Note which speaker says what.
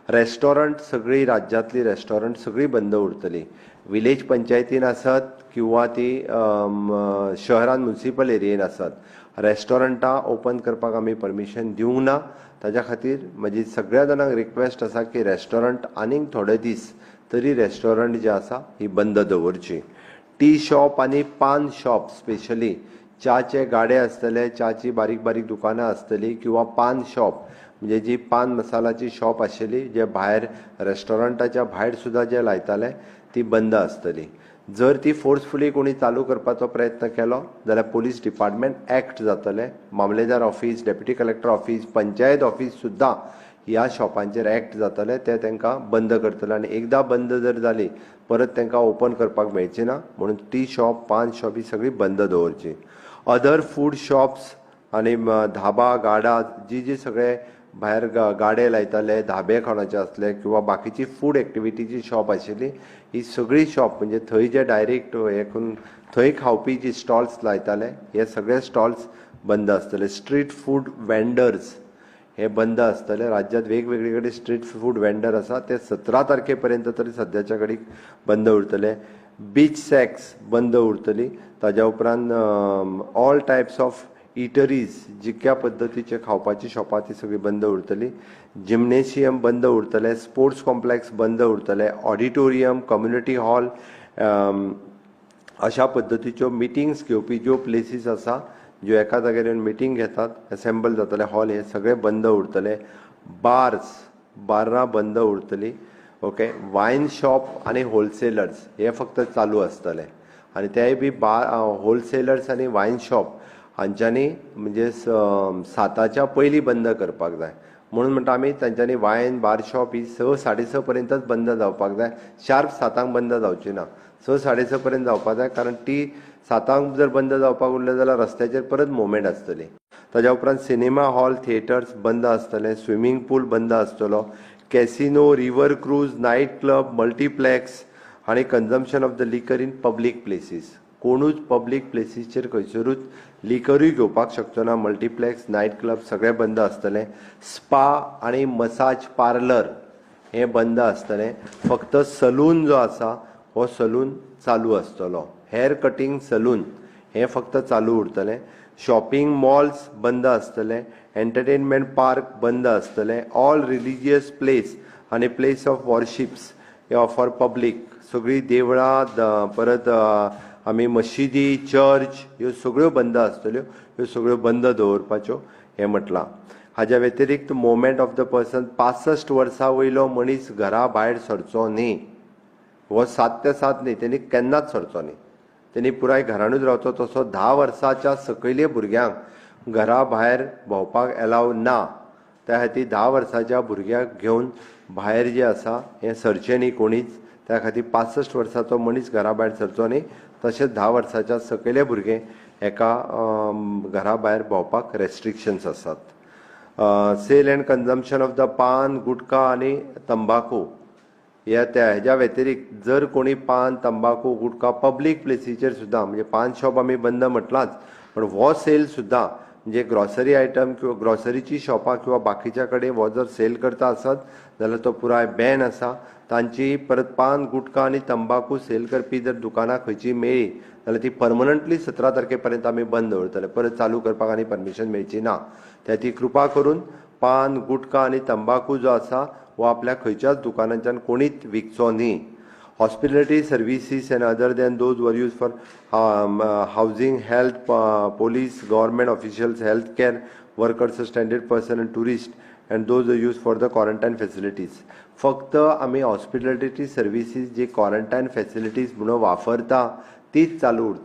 Speaker 1: Restaurant सगळी राज्यांतली restaurant सगळी बंद उरतली. विलेज पंचायतीन आसत किंवा ती शहरान म्युनिसिपल एरियेन आसत रेस्टॉरंटां ओपन करपाक आमी परमिशन दिवंक ना. ताज्या खातीर म्हजी सगळ्या जाणांक रिक्वेस्ट आसा की रेस्टॉरंट आनीक थोडे दीस तरी रेस्टॉरंट जी आसा ही बंद दवरची. टी शॉप आनी पान शॉप स्पेशली च्याचे गाडे आसतले, च्याची बारीक बारीक दुकानां आसतली किंवा पान शॉप म्हणजे जी पान मसालाची शॉप आशिल्ली जे भायर रेस्टॉरंटाच्या भायर सुद्दां जे लायताले ती बंद आसतली. जर ती फोर्सफुली कोणी चालू करपाचो प्रयत्न केलो जाल्यार पुलीस डिपार्टमेंट एक्ट जातले. मामलेदार office, deputy collector office, panchayat office सुद्दां ह्या शॉपांचेर एक्ट जातले. ते तांकां बंद करतले आनी एकदां बंद जर जाली परत तांकां ओपन करपाक मेळची ना. म्हणून टी शॉप, पान शॉप ही सगळी बंद दवरची. अदर फूड शॉप्स आनी धाबा, गाडा जी सगळे भायर गाडे लायताले, धाबे कोणाचे आसले किंवा बाकीची फूड एक्टिविटीची शॉप आशिल्ली ही सगळी शॉप म्हणजे थंय जे डायरेक्ट हे करून थंय खावपी जी स्टॉल्स लायताले हे सगळे स्टॉल्स बंद आसतले. स्ट्रीट फूड वेंडर्स हे बंद आसतले. राज्यांत वेगवेगळे कडेन स्ट्रीट फूड वेंडर आसा ते 17 तारखेपर्यंत तरी सद्याच्या घडीक बंद उरतले. बीच सॅक्स बंद उरतली. ताज्या उपरांत ऑल टायप्स ऑफ इटरीज जितक्या पद्दतीचे खावपाची शॉपां ती सगळी बंद उरतली. जिमनेशियम बंद उरतले. स्पोर्ट्स कॉम्प्लेक्स बंद उरतले. ऑडिटोरियम, कम्युनिटी हॉल अशा पद्दतीच्यो मिटिंग्स घेवपी ज्यो प्लेसीस आसा ज्यो एका जाग्यार येवन मिटींग घेतात, असेंबल जातले हॉल हे सगळे बंद उरतले. बारां बंद उरतली. ओके. वायन शॉप आनी होलसेलर्स हे फक्त चालू आसतले आनी तेय बी होलसेलर्स आनी वायन शॉप हांच्यांनी म्हणजे 7च्या पयलीं बंद करपाक जाय. म्हणून म्हणटा आमी तांच्यांनी वायन बार शॉप ही 6-6:30 पर्यंतच बंद जावपाक जाय. शार्प 7 बंद जावची ना. 6-6:30 पर्यंत जावपाक जाय कारण ती 7 जर बंद जावपाक उरले जाल्यार रस्त्याचेर परत मुवमेंट आसतली. ताज्या उपरांत सिनेमा हॉल, थिएटर्स बंद आसतले. स्विमींग पूल बंद आसतलो. Casino, river cruise, night club, multiplex आनी consumption of the liquor in public places. कोणूच पब्लीक प्लेसीसचेर खंयसरूच लिकरूय घेवपाक शकचो ना. मल्टीप्लेक्स, नायट क्लब सगळे बंद आसतले. स्पा आनी मसाज पार्लर हे बंद आसतले. फक्त सलून जो आसा हो सलून चालू आसतलो. हेअर कटिंग सलून हे फक्त चालू उरतले. शॉपिंग मॉल्स बंद आसतले. एंटरटेनमेंट पार्क बंद आसतले. ऑल रिलिजियस प्लेस आनी place of warships for public सगळीं देवळां परत आमी मशिदी, चर्च ह्यो सगळ्यो बंद आसतल्यो. ह्यो सगळ्यो बंद दवरपाच्यो हे म्हटलां. हाज्या व्यतिरिक्त मुवमेंट ऑफ द पर्सन 65 वर्सां वयलो मनीस घरा भायर सरचो न्ही. हो 7 ते 7 न्ही. तेणी केन्नाच सरचो न्ही. तेणी पुराय घरानूच रावचो. तसो 10 वर्साच्या सकयल्या भुरग्यांक घरा भायर भोंवपाक एलाव ना. त्या खातीर 10 वर्साच्या भुरग्याक घेवन भायर जे आसा हें सरचें न्ही कोणीच. त्या खातीर 65 वर्साचो मनीस घरा भायर सरचो न्ही. तशेंच 10 वर्साच्या सकयले भुरगे एका घरा भायर भोंवपाक रेस्ट्रिक्शन्स आसात. Sale and consumption of the paan, gutkha आनी तंबाखू हेज्या व्यतिरिक्त जर कोणी पान, तंबाखू, गुटखा पब्लीक प्लेसीचेर सुद्दां म्हणजे पान शॉप आमी बंद म्हटलांच पण हो सेल सुद्दां म्हणजे ग्रॉसरी आयटम किंवा ग्रॉसरीची शॉपां किंवा बाकीच्या कडेन हो जर सेल करता आसत जाल्यार तो पुराय बॅन आसा. तांची परत पान, गुटखा आनी तंबाखू सेल करपी जर दुकानां खंयची मेळ्ळी जाल्यार ती परमनंटली 17 तारखेपर्यंत आमी बंद दवरतले. परत चालू करपाक आनी परमिशन मेळची ना. त्या ती कृपा करून पान, गुटखा आनी तंबाखू जो आसा हो आपल्या खंयच्याच दुकानांच्यान कोणीच विकचो न्ही. Hospitality services end other than those were use for housing, health, police, government officials, healthcare workers, stranded person and tourist and those are used for the quarantine facilities. फक्त आमी हॉस्पिटॅलिटी सर्विसीस जी क्वारंटायन फॅसिलिटीज म्हणून वापरता तीच चालू उरता.